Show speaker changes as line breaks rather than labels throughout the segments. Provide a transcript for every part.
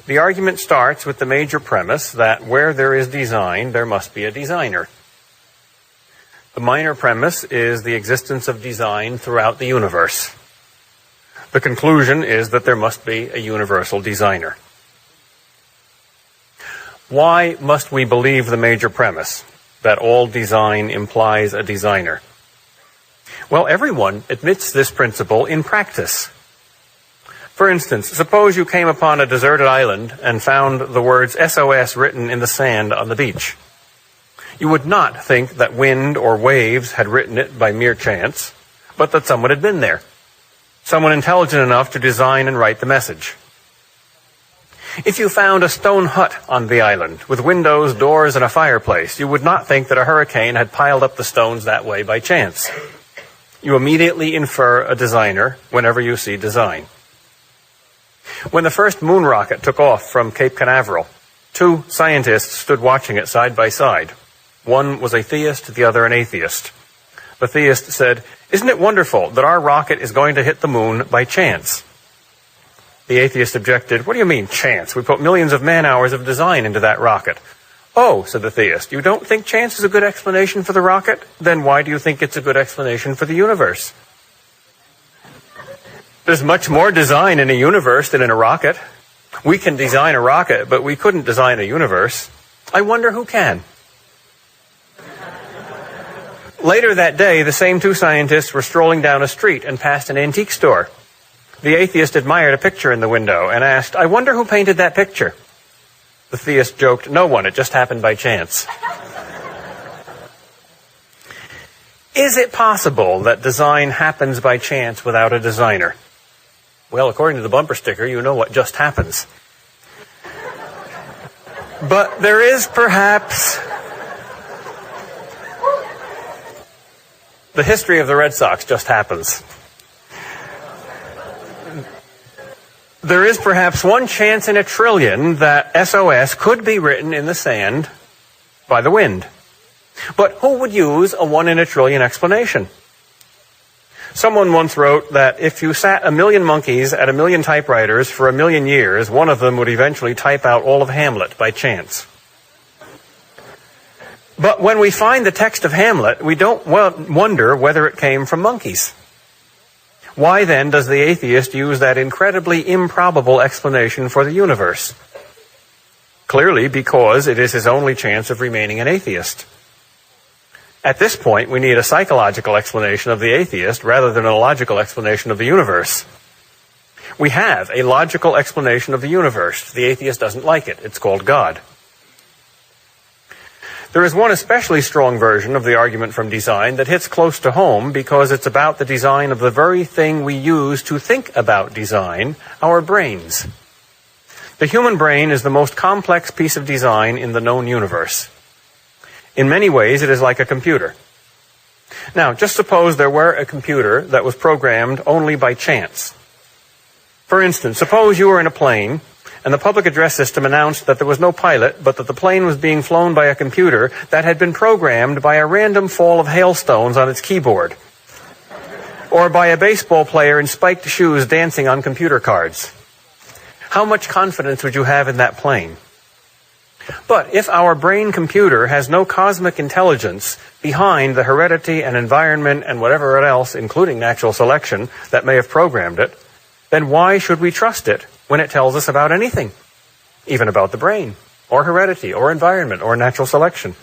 The argument starts with the major premise that where there is design, there must be a designer. The minor premise is the existence of design throughout the universe. The conclusion is that there must be a universal designer. Why must we believe the major premise, that all design implies a designer? Well, everyone admits this principle in practice. For instance, suppose you came upon a deserted island and found the words SOS written in the sand on the beach. You would not think that wind or waves had written it by mere chance, but that someone had been there. Someone intelligent enough to design and write the message. If you found a stone hut on the island with windows, doors, and a fireplace, you would not think that a hurricane had piled up the stones that way by chance. You immediately infer a designer whenever you see design. When the first moon rocket took off from Cape Canaveral, two scientists stood watching it side by side. One was a theist, the other an atheist. The theist said, "Isn't it wonderful that our rocket is going to hit the moon by chance?" The atheist objected, "What do you mean, chance? We put millions of man-hours of design into that rocket." "Oh," said the theist, "you don't think chance is a good explanation for the rocket? Then why do you think it's a good explanation for the universe?" There's much more design in a universe than in a rocket. We can design a rocket, but we couldn't design a universe. I wonder who can. Later that day, the same two scientists were strolling down a street and passed an antique store. The atheist admired a picture in the window and asked, "I wonder who painted that picture?" The theist joked, "No one, it just happened by chance." Is it possible that design happens by chance without a designer? Well, according to the bumper sticker, you know what just happens. But there is perhaps the history of the Red Sox just happens. There is perhaps one chance in a trillion that SOS could be written in the sand by the wind. But who would use a 1 in a trillion explanation? Someone once wrote that if you sat 1,000,000 monkeys at 1,000,000 typewriters for 1,000,000 years, one of them would eventually type out all of Hamlet by chance. But when we find the text of Hamlet, we don't wonder whether it came from monkeys. Why then does the atheist use that incredibly improbable explanation for the universe? Clearly because it is his only chance of remaining an atheist. At this point, we need a psychological explanation of the atheist rather than a logical explanation of the universe. We have a logical explanation of the universe. The atheist doesn't like it. It's called God. There is one especially strong version of the argument from design that hits close to home because it's about the design of the very thing we use to think about design, our brains. The human brain is the most complex piece of design in the known universe. In many ways, it is like a computer. Now, just suppose there were a computer that was programmed only by chance. For instance, suppose you were in a plane and the public address system announced that there was no pilot, but that the plane was being flown by a computer that had been programmed by a random fall of hailstones on its keyboard, or by a baseball player in spiked shoes dancing on computer cards. How much confidence would you have in that plane? But if our brain computer has no cosmic intelligence behind the heredity and environment and whatever else, including natural selection, that may have programmed it, then why should we trust it when it tells us about anything, even about the brain, or heredity, or environment, or natural selection?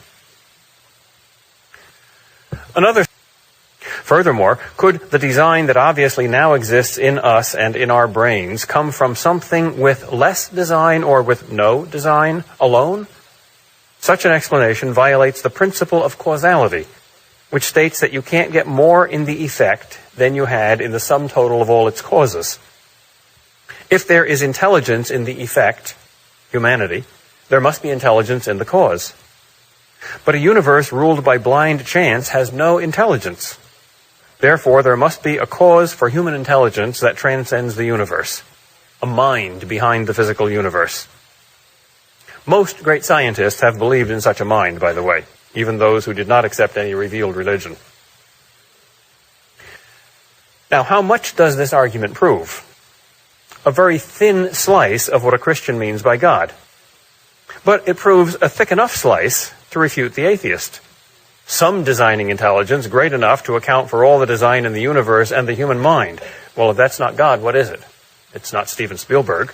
Furthermore, could the design that obviously now exists in us and in our brains come from something with less design or with no design alone? Such an explanation violates the principle of causality, which states that you can't get more in the effect than you had in the sum total of all its causes. If there is intelligence in the effect, humanity, there must be intelligence in the cause. But a universe ruled by blind chance has no intelligence. Therefore, there must be a cause for human intelligence that transcends the universe, a mind behind the physical universe. Most great scientists have believed in such a mind, by the way, even those who did not accept any revealed religion. Now, how much does this argument prove? a very thin slice of what a Christian means by God. But it proves a thick enough slice to refute the atheist. Some designing intelligence great enough to account for all the design in the universe and the human mind. Well, if that's not God, what is it? It's not Steven Spielberg.